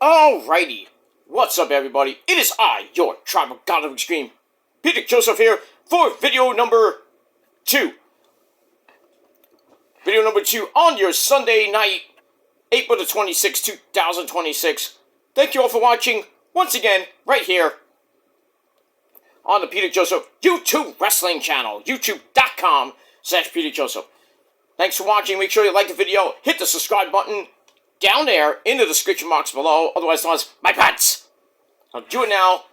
Alrighty, what's up everybody? It is I, your Tribal God of Extreme, Peter Joseph here for video number 2. Video number 2 on your Sunday night, April the 26th, 2026. Thank you all for watching, once again, right here, on the Peter Joseph YouTube Wrestling channel, youtube.com/Peter Joseph. Thanks for watching, make sure you like the video, hit the subscribe button, down there in the description box below, otherwise known as my pants. Now do it now.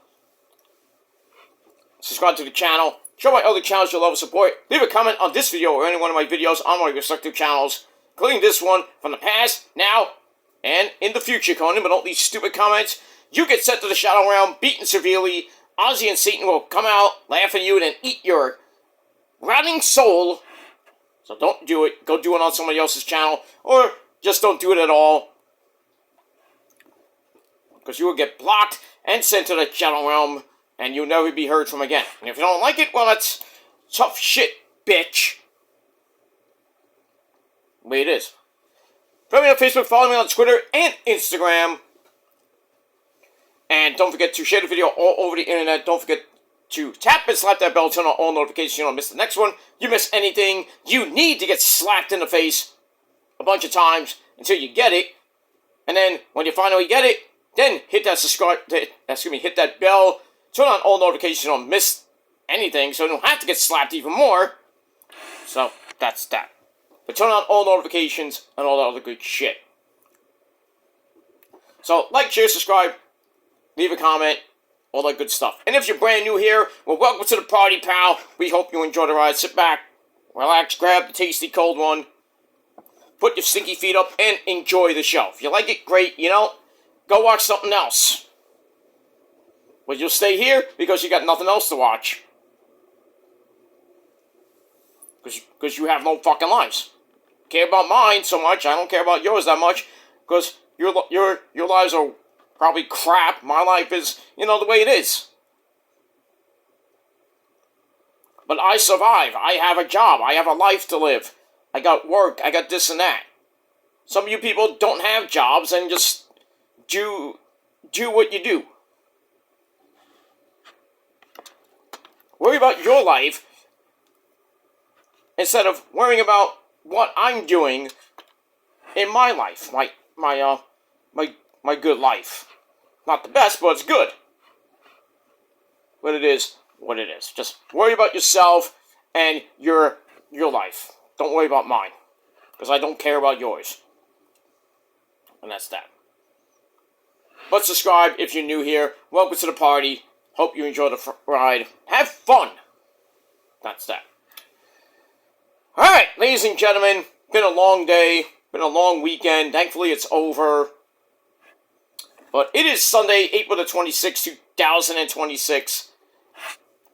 Subscribe to the channel. Show my other channels your love and support. Leave a comment on this video or any one of my videos on my respective channels, including this one from the past, now, and in the future, Conan. But don't leave stupid comments. You get sent to the Shadow Realm, beaten severely. Ozzy and Satan will come out, laugh at you, and then eat your rotting soul. So don't do it. Go do it on somebody else's channel, or just don't do it at all, because you will get blocked and sent to the Shadow Realm, and you'll never be heard from again. And if you don't like it, well, that's tough shit, bitch. The way it is. Follow me on Facebook, follow me on Twitter and Instagram. And don't forget to share the video all over the internet. Don't forget to tap and slap that bell, turn on all notifications so you don't miss the next one. You miss anything, you need to get slapped in the face a bunch of times until you get it, and then when you finally get it, then hit that hit that bell, turn on all notifications so you don't miss anything, so you don't have to get slapped even more. So that's that. But turn on all notifications and all that other good shit. So like, share, subscribe, leave a comment, all that good stuff. And if you're brand new here, well, welcome to the party, pal. We hope you enjoy the ride. Sit back, relax, grab the tasty cold one, put your stinky feet up, and enjoy the show. If you like it, great. You know, go watch something else. But you'll stay here because you got nothing else to watch. Because you have no fucking lives. Care about mine so much, I don't care about yours that much. Because your lives are probably crap. My life is, you know, the way it is. But I survive. I have a job. I have a life to live. I got work, I got this and that. Some of you people don't have jobs and just do what you do. Worry about your life instead of worrying about what I'm doing in my life, my good life. Not the best, but it's good. But it is what it is. Just worry about yourself and your life. Don't worry about mine, because I don't care about yours. And that's that. But subscribe if you're new here. Welcome to the party. Hope you enjoy the ride. Have fun. That's that. Alright, ladies and gentlemen. Been a long day. Been a long weekend. Thankfully, it's over. But it is Sunday, April the 26th, 2026.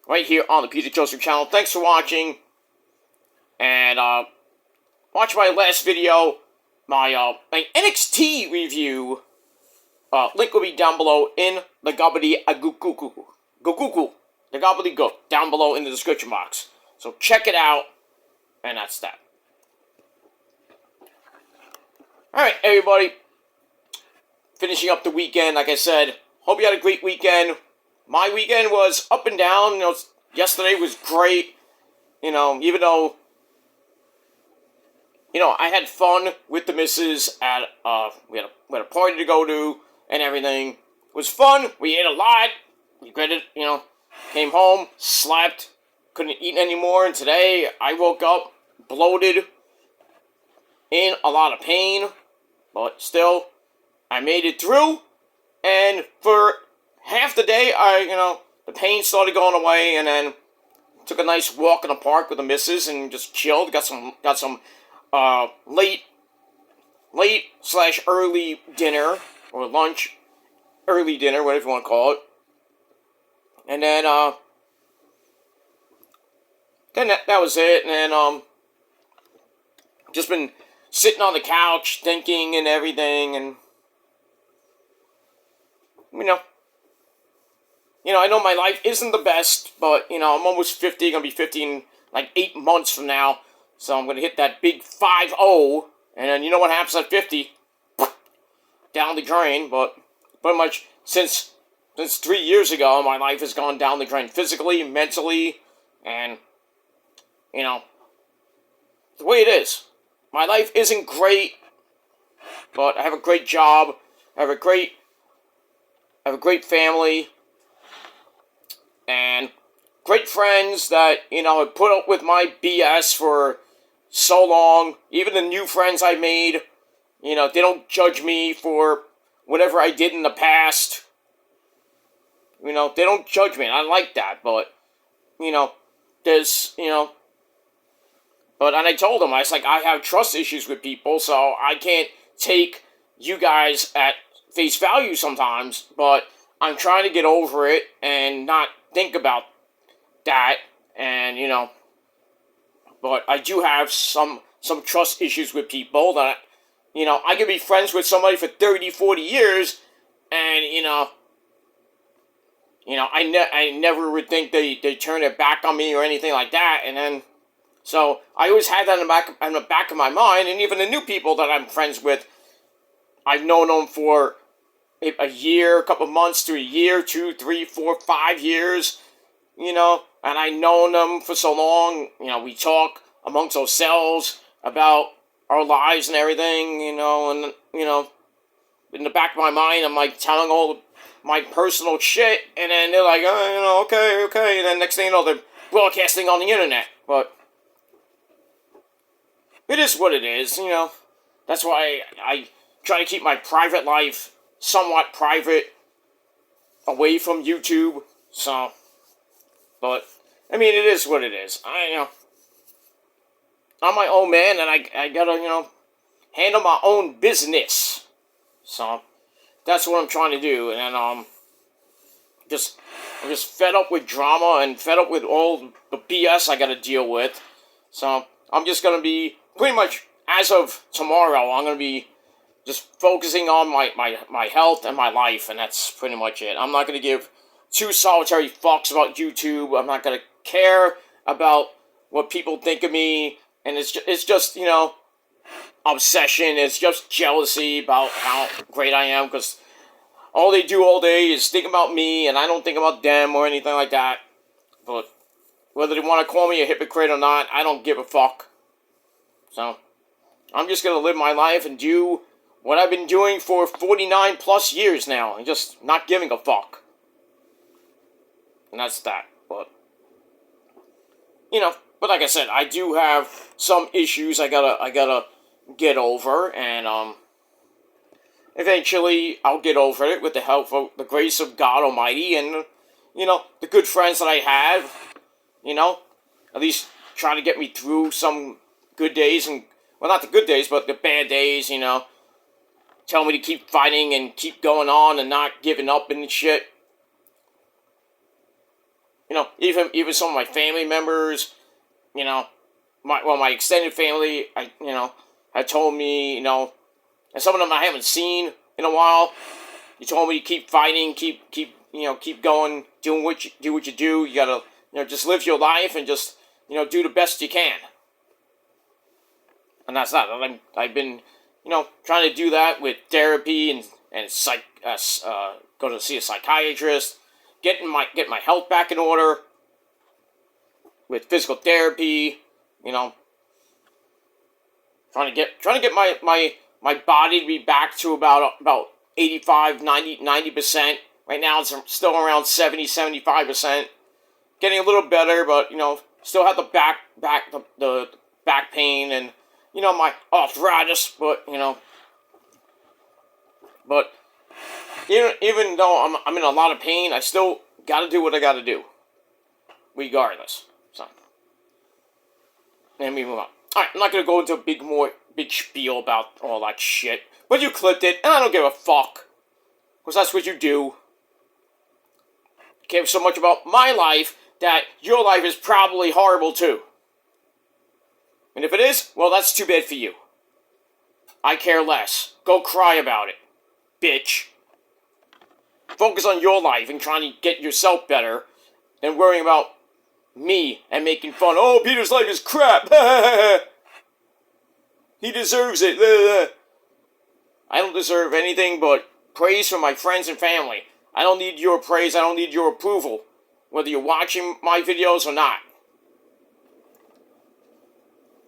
Right here on the Peter Joseph channel. Thanks for watching. And, watch my last video, my NXT review. Link will be down below in the gobbledygook, down below in the description box. So check it out, and that's that. Alright, everybody. Finishing up the weekend, like I said. Hope you had a great weekend. My weekend was up and down. You know, yesterday was great. You know, even though, you know, I had fun with the missus at, we had a party to go to and everything. It was fun. We ate a lot. Regretted, you know, came home, slept, couldn't eat anymore. And today I woke up bloated, in a lot of pain, but still, I made it through. And for half the day, the pain started going away, and then took a nice walk in the park with the missus and just chilled. Got some late/early dinner, or lunch, early dinner, whatever you want to call it. And then that was it. And then just been sitting on the couch thinking and everything, and I know my life isn't the best, but I'm almost 50. Gonna be 50 in like 8 months from now. So I'm gonna hit that big 50, and then you know what happens at 50? Down the drain. But pretty much since 3 years ago, my life has gone down the drain physically, mentally, and, you know, the way it is. My life isn't great, but I have a great job. I have a great family, and great friends that, have put up with my BS for so long. Even the new friends I made, they don't judge me for whatever I did in the past. They don't judge me, and I like that, but, there's, but, and I told them, I was like, I have trust issues with people, so I can't take you guys at face value sometimes, but I'm trying to get over it and not think about that, and, but I do have some trust issues with people that, I could be friends with somebody for 30, 40 years, and, I never would think they turn their back on me or anything like that, and then, so I always had that in the back of my mind, and even the new people that I'm friends with, I've known them for a year, a couple months to a year, 2, 3, 4, 5 years, and I've known them for so long, we talk amongst ourselves about our lives and everything, and, in the back of my mind, I'm, like, telling all my personal shit, and then they're like, oh, okay, and then next thing you know, they're broadcasting on the internet, but it is what it is, that's why I try to keep my private life somewhat private, away from YouTube, so, but, I mean, it is what it is. I'm my own man, and I gotta, handle my own business, so, that's what I'm trying to do, and, I'm just fed up with drama, and fed up with all the BS I gotta deal with, so, I'm just gonna be, pretty much, as of tomorrow, I'm gonna be just focusing on my health and my life, and that's pretty much it. I'm not going to give two solitary fucks about YouTube. I'm not going to care about what people think of me, and it's just obsession. It's just jealousy about how great I am, because all they do all day is think about me, and I don't think about them or anything like that. But whether they want to call me a hypocrite or not, I don't give a fuck. So, I'm just going to live my life and do what I've been doing for 49 plus years now, and just not giving a fuck. And that's that, but, but like I said, I do have some issues I gotta get over, and, eventually I'll get over it with the help of the grace of God Almighty, and, the good friends that I have, at least try to get me through some good days, and, well, not the good days, but the bad days, tell me to keep fighting and keep going on and not giving up and shit. Even some of my family members, my extended family, had told me, and some of them I haven't seen in a while. You told me to keep fighting, keep going, do what you do. You gotta, just live your life and just, do the best you can. And that's that. I've been, trying to do that with therapy and go to see a psychiatrist, get my health back in order with physical therapy, trying to get my body to be back to about 85, 90%. Right now it's still around 70, 75%. Getting a little better, but, still have the back pain and, my arthritis, but, but even though I'm in a lot of pain, I still gotta do what I gotta do, regardless, so, let me move on. Alright, I'm not gonna go into a big spiel about all that shit, but you clipped it, and I don't give a fuck, because that's what you do. You care so much about my life, that your life is probably horrible too. And if it is, well, that's too bad for you. I care less. Go cry about it, bitch. Focus on your life and trying to get yourself better than worrying about me and making fun. Oh, Peter's life is crap. He deserves it. I don't deserve anything but praise from my friends and family. I don't need your praise. I don't need your approval, whether you're watching my videos or not.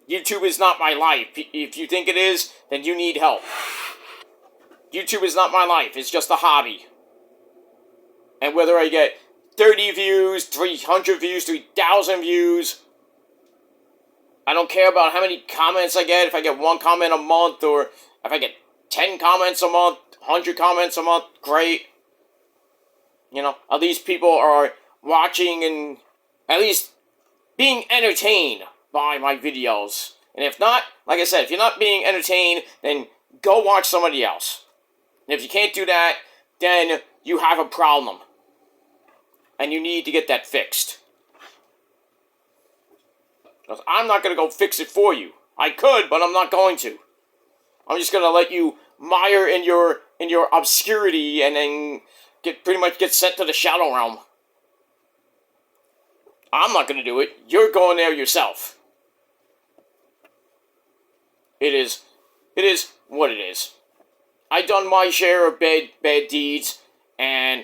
YouTube is not my life. If you think it is, then you need help. YouTube is not my life. It's just a hobby. And whether I get 30 views, 300 views, 3,000 views, I don't care about how many comments I get. If I get 1 comment a month, or if I get 10 comments a month, 100 comments a month, great. You know, at least people are watching and at least being entertained by my videos. And if not, like I said, if you're not being entertained, then go watch somebody else. And if you can't do that, then you have a problem. And you need to get that fixed. Because I'm not going to go fix it for you. I could, but I'm not going to. I'm just going to let you mire in your obscurity and then pretty much get sent to the shadow realm. I'm not going to do it. You're going there yourself. It is what it is. I've done my share of bad deeds, and,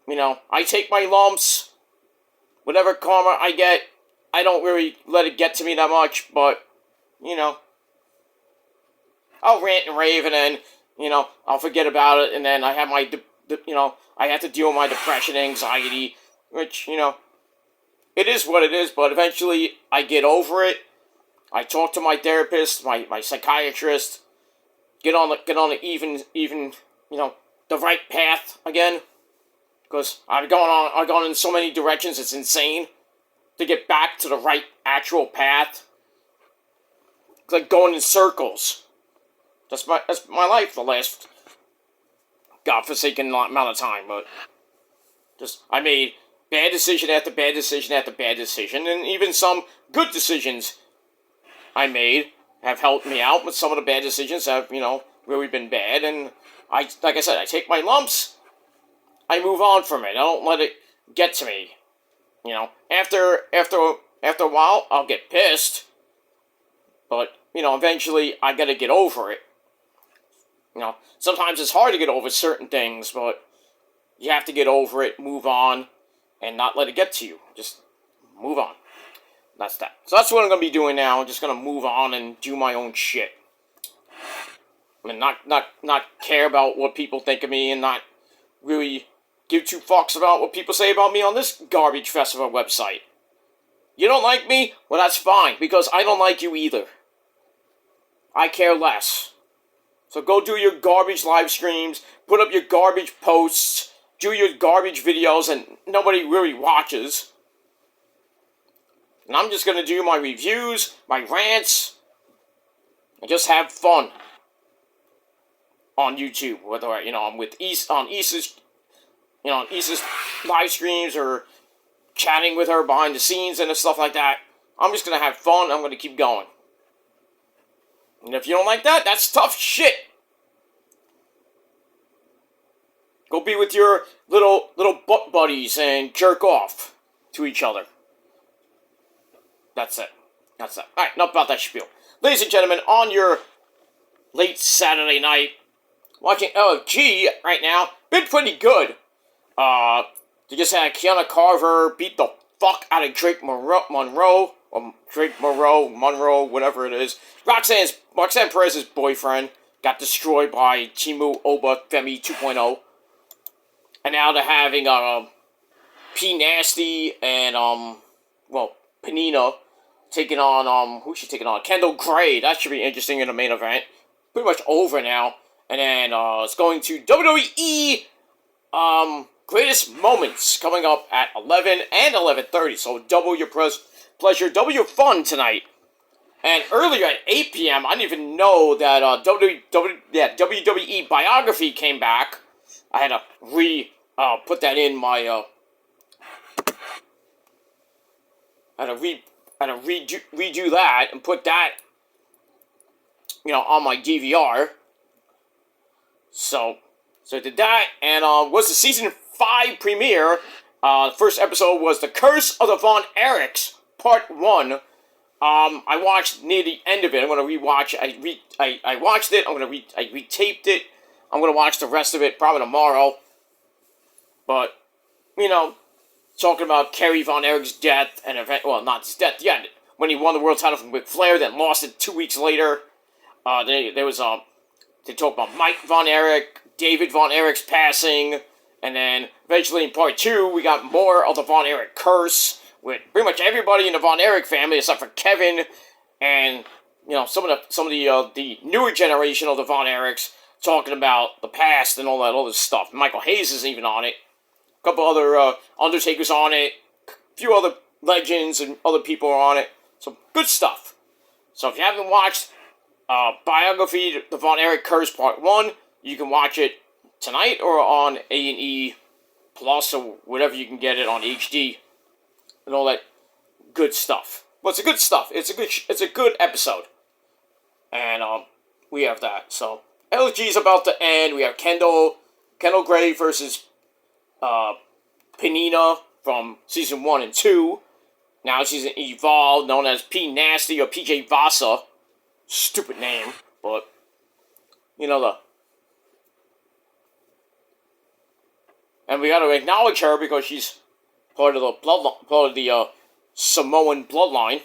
you know, I take my lumps. Whatever karma I get, I don't really let it get to me that much, but, you know, I'll rant and rave, and then, you know, I'll forget about it, and then I have my, you know, I have to deal with my depression, anxiety, which, you know, it is what it is, but eventually I get over it. I talk to my therapist, my psychiatrist, get on the even, you know, the right path again, because I've gone in so many directions, it's insane to get back to the right actual path. It's like going in circles. That's my life the last godforsaken amount of time, but just, I made bad decision after bad decision after bad decision, and even some good decisions I made have helped me out, but some of the bad decisions have, you know, really been bad, and like I said, I take my lumps, I move on from it, I don't let it get to me, you know. After a while, I'll get pissed, but, you know, eventually I gotta get over it. You know, sometimes it's hard to get over certain things, but you have to get over it, move on, and not let it get to you. Just move on. That's that. So that's what I'm going to be doing now. I'm just going to move on and do my own shit. I mean, not care about what people think of me, and not really give 2 fucks about what people say about me on this garbage festival website. You don't like me? Well, that's fine, because I don't like you either. I care less. So go do your garbage live streams, put up your garbage posts, do your garbage videos, and nobody really watches. And I'm just going to do my reviews, my rants, and just have fun on YouTube. Whether, you know, I'm with Issa's live streams, or chatting with her behind the scenes and stuff like that. I'm just going to have fun. I'm going to keep going. And if you don't like that, that's tough shit. Go be with your little butt buddies and jerk off to each other. That's it. Alright, enough about that spiel. Ladies and gentlemen, on your late Saturday night, watching LFG right now, been pretty good. They just had Kiana Carver beat the fuck out of Drake Monroe, whatever it is. Roxanne Perez's boyfriend got destroyed by Timu Oba Femi 2.0. And now they're having P Nasty and Panina taking on who's she taking on? Kendall Gray. That should be interesting in the main event. Pretty much over now. And then it's going to WWE Greatest Moments coming up at 11 and 11:30. So double your pleasure, double your fun tonight. And earlier at 8 p.m., I didn't even know that WWE Biography came back. I had to put that in my I had to redo that and put that, you know, on my DVR. So I did that, and was the season 5 premiere. The first episode was The Curse of the Von Erichs, Part 1. I watched near the end of it. I'm gonna rewatch. I watched it. I retaped it. I'm going to watch the rest of it probably tomorrow. But, talking about Kerry Von Erich's death and event, well, not his death yet, when he won the world title from Ric Flair, then lost it 2 weeks later. They talk about Mike Von Erich, David Von Erich's passing, and then eventually in part 2, we got more of the Von Erich curse, with pretty much everybody in the Von Erich family, except for Kevin, and, some of the newer generation of the Von Erichs, talking about the past and all that other stuff. Michael Hayes is even on it. A couple other Undertakers on it. A few other legends and other people are on it. So, good stuff. So, if you haven't watched Biography, The Von Erich Curse Part 1, you can watch it tonight or on A&E Plus or whatever you can get it on HD and all that good stuff. Well, it's a good stuff. It's a good episode. And we have that. So, LG is about to end. We have Kendall Gray versus Penina from Season 1 and 2. Now she's an Evolved, known as P. Nasty or PJ Vasa. Stupid name, but, And we gotta acknowledge her because she's part of the Samoan bloodline.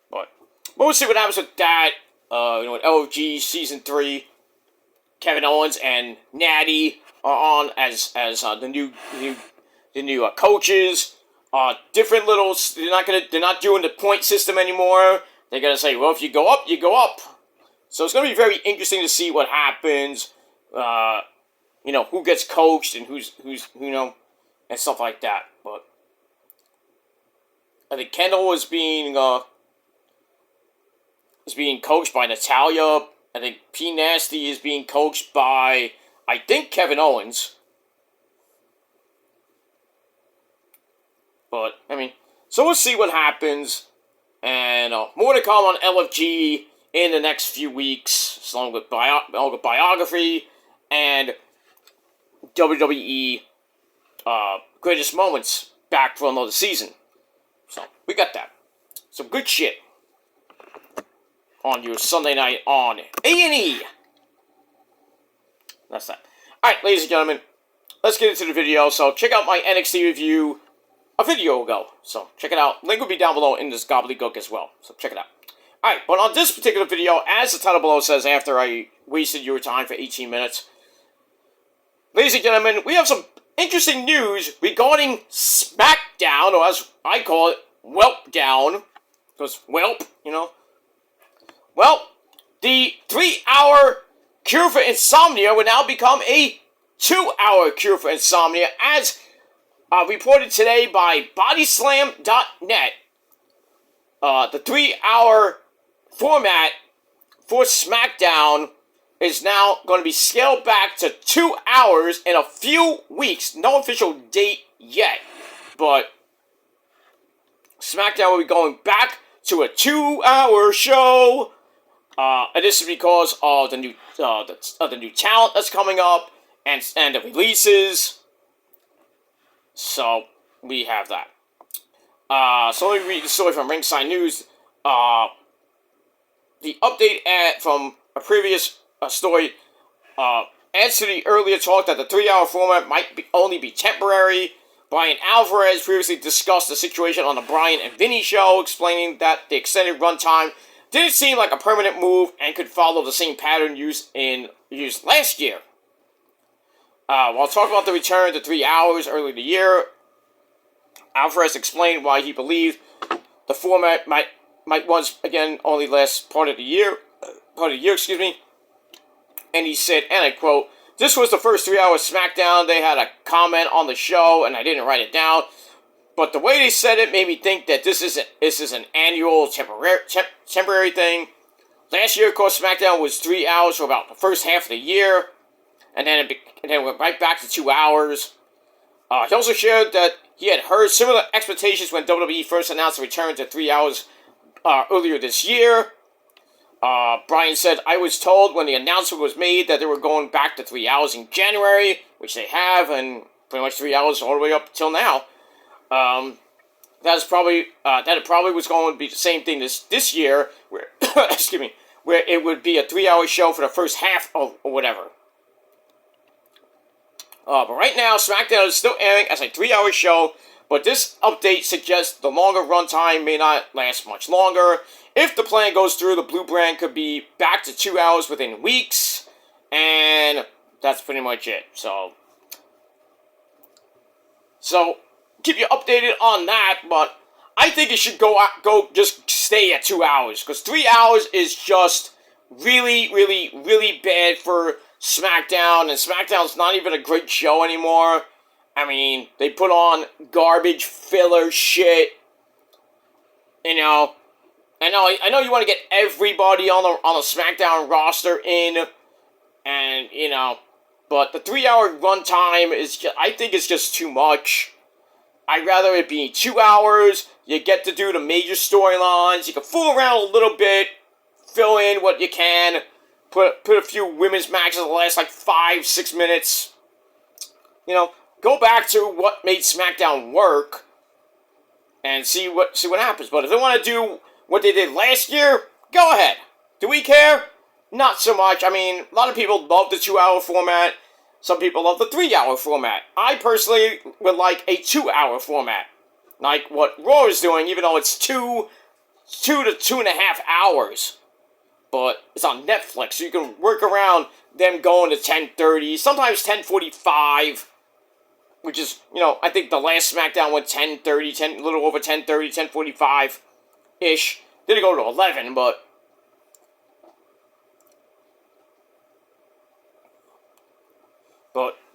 But we'll see what happens with that. With LFG Season 3, Kevin Owens and Natty are on as the new coaches. Different little. They're not doing the point system anymore. They're gonna say, well, if you go up, you go up. So it's gonna be very interesting to see what happens. Who gets coached and who's and stuff like that. But I think Kendall is being coached by Natalia. I think P. Nasty is being coached by, I think, Kevin Owens. But, so we'll see what happens. And more to come on LFG in the next few weeks, along with Biography and WWE Greatest Moments back for another season. So, we got that. Some good shit on your Sunday night on A&E. That's that. Alright, ladies and gentlemen, let's get into the video. So, check out my NXT review a video ago. So, check it out. Link will be down below in this gobbledygook as well. So, check it out. Alright, but on this particular video, as the title below says, after I wasted your time for 18 minutes, ladies and gentlemen, we have some interesting news regarding Smackdown, or as I call it, Welpdown. Because, Welp, Well, the 3-hour cure for insomnia will now become a 2-hour cure for insomnia, as reported today by Bodyslam.net. The 3-hour format for Smackdown is now going to be scaled back to 2 hours in a few weeks. No official date yet, but Smackdown will be going back to a 2-hour show. And this is because of the new talent that's coming up and the releases. So we have that. So let me read the story from Ringside News. The update from a previous story adds to the earlier talk that the 3-hour format might only be temporary. Brian Alvarez previously discussed the situation on the Brian and Vinny show, explaining that the extended runtime didn't seem like a permanent move and could follow the same pattern used last year. While talking about the return to 3 hours earlier in the year, Alvarez explained why he believed the format might once again only last part of the year, and he said, and I quote, "This was the first 3-hour SmackDown. They had a comment on the show, and I didn't write it down. But the way they said it made me think that this is an annual temporary thing. Last year, of course, SmackDown was 3 hours for about the first half of the year, and then it went right back to 2 hours. He also shared that he had heard similar expectations when WWE first announced the return to 3 hours earlier this year. Brian said, I was told when the announcement was made that they were going back to 3 hours in January, which they have, and pretty much 3 hours all the way up till now. That it probably was going to be the same thing this year, where, excuse me, where it would be a 3-hour show for the first half of or whatever. But right now, SmackDown is still airing as a 3-hour show, but this update suggests the longer runtime may not last much longer. If the plan goes through, the Blue brand could be back to 2 hours within weeks, and that's pretty much it. So keep you updated on that, but I think it should go just stay at 2 hours, because 3 hours is just really, really, really bad for SmackDown, and SmackDown's not even a great show anymore. I mean, they put on garbage filler shit. You know, I know you want to get everybody on the SmackDown roster in, and you know, but the 3-hour runtime is just, I think it's just too much. I'd rather it be 2 hours. You get to do the major storylines. You can fool around a little bit, fill in what you can. Put a few women's matches that last like 5-6 minutes. You know, go back to what made SmackDown work and see what happens. But if they want to do what they did last year, go ahead. Do we care? Not so much. I mean, a lot of people love the 2-hour format. Some people love the 3-hour format. I personally would like a 2-hour format, like what Raw is doing, even though it's 2 to 2.5 hours. But it's on Netflix, so you can work around them going to 10:30, sometimes 10:45, which is, you know, I think the last SmackDown went 10:30, a little over 10:30, 10:45-ish. Didn't go to 11, but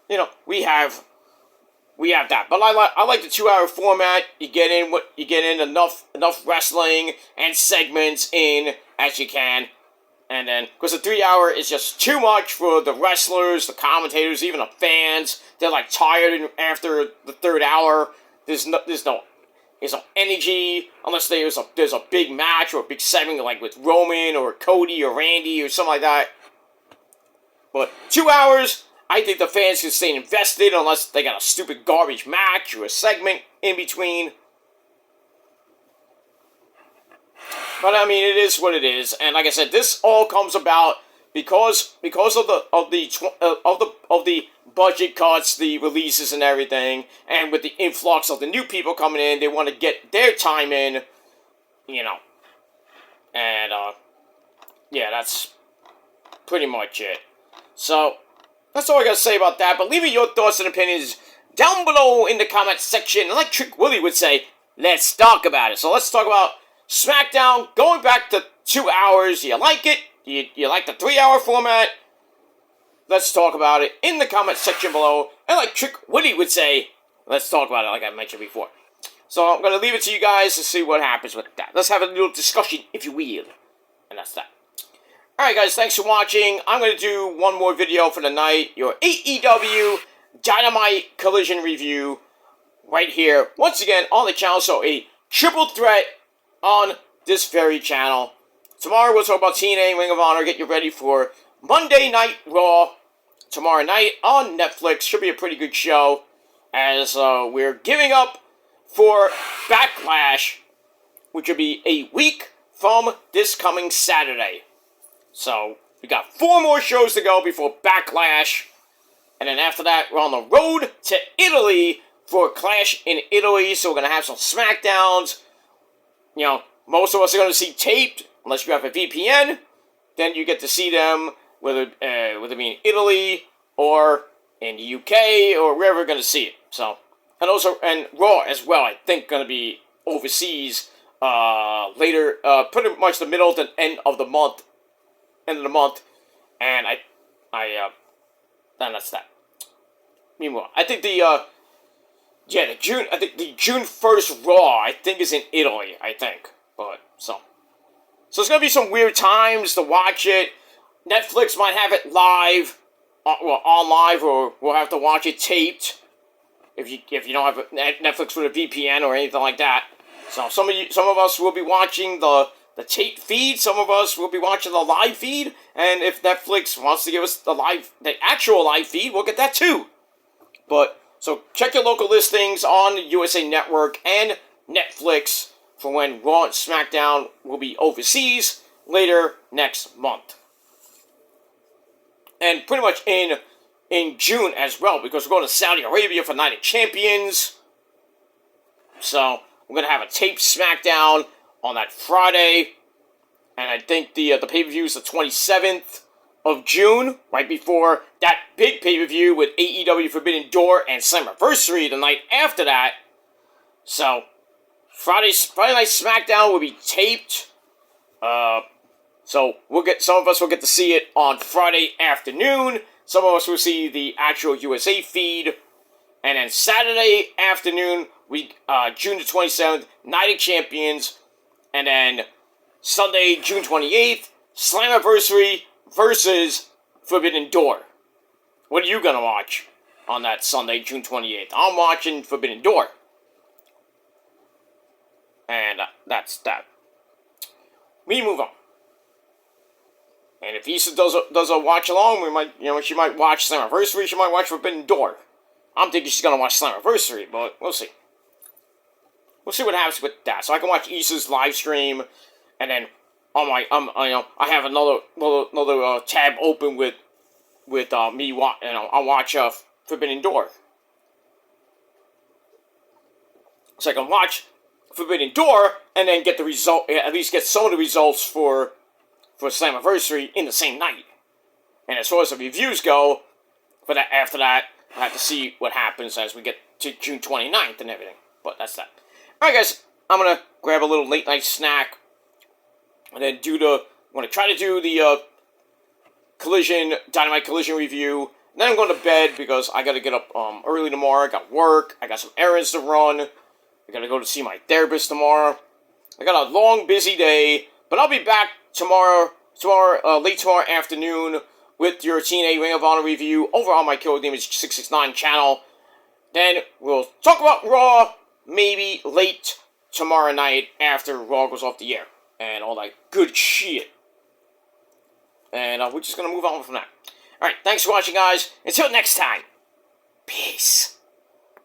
you know, we have that. But I like the 2-hour format. You get in enough wrestling and segments in as you can. And then, because the 3-hour is just too much for the wrestlers, the commentators, even the fans. They're like tired after the 3rd hour. There's no energy unless there's a big match or a big segment like with Roman or Cody or Randy or something like that. But 2 hours, I think the fans can stay invested unless they got a stupid garbage match or a segment in between. But I mean, it is what it is, and like I said, this all comes about because of the budget cuts, the releases, and everything, and with the influx of the new people coming in, they want to get their time in, you know, and yeah, that's pretty much it. So that's all I gotta say about that. But leave me your thoughts and opinions down below in the comments section. And like Trick Willie would say, let's talk about it. So let's talk about SmackDown going back to 2 hours. Do you like it? Do you like the 3-hour format? Let's talk about it in the comments section below. And like Trick Willie would say, let's talk about it like I mentioned before. So I'm going to leave it to you guys to see what happens with that. Let's have a little discussion, if you will. And that's that. Alright guys, thanks for watching. I'm going to do one more video for the night. Your AEW Dynamite Collision review right here. Once again, on the channel. So a triple threat on this very channel. Tomorrow we'll talk about TNA, Ring of Honor. Get you ready for Monday Night Raw tomorrow night on Netflix. Should be a pretty good show as we're giving up for Backlash, which will be a week from this coming Saturday. So we got 4 more shows to go before Backlash. And then after that, we're on the road to Italy for Clash in Italy. So we're going to have some SmackDowns. You know, most of us are going to see taped, unless you have a VPN. Then you get to see them, whether it be in Italy or in the UK or wherever you're going to see it. So, and Raw as well, I think, going to be overseas later, pretty much the middle to end of the month. And then that's that. Meanwhile, I think the June 1st Raw, I think, is in Italy, I think. But, so it's going to be some weird times to watch it. Netflix might have it live, on live, or we'll have to watch it taped. If you don't have Netflix with a VPN or anything like that. So some of us will be watching the tape feed, some of us will be watching the live feed, and if Netflix wants to give us the actual live feed, we'll get that too. But, so check your local listings on the USA Network and Netflix for when Raw and SmackDown will be overseas later next month. And pretty much in June as well, because we're going to Saudi Arabia for Night of Champions. So we're going to have a taped Smackdown on that Friday. And I think the pay-per-view is the 27th of June, right before that big pay-per-view with AEW Forbidden Door and Slammiversary the night after that. So Friday night Smackdown will be taped. So some of us will get to see it on Friday afternoon. Some of us will see the actual USA feed. And then Saturday afternoon, June the 27th, Night of Champions. And then Sunday, June 28th, Slammiversary versus Forbidden Door. What are you going to watch on that Sunday, June 28th? I'm watching Forbidden Door. And that's that. We move on. And if Issa does a watch along, she might watch Slammiversary, she might watch Forbidden Door. I'm thinking she's gonna watch Slammiversary, but we'll see. We'll see what happens with that. So I can watch Issa's live stream, and then on my I have another tab open with me. I'll watch Forbidden Door. So I can watch Forbidden Door and then get the result. At least get some of the results for Slammiversary in the same night. And as far as the reviews go, after that, I have to see what happens as we get to June 29th and everything. But that's that. Alright guys, I'm going to grab a little late night snack. And then I'm going to try to do the Dynamite Collision review. And then I'm going to bed because I got to get up early tomorrow. I got work. I got some errands to run. I got to go to see my therapist tomorrow. I got a long, busy day. But I'll be back late tomorrow afternoon with your TNA Ring of Honor review over on my Killer Damage 669 channel. Then we'll talk about Raw maybe late tomorrow night after Raw goes off the air and all that good shit. And we're just going to move on from that. Alright, thanks for watching, guys. Until next time, peace.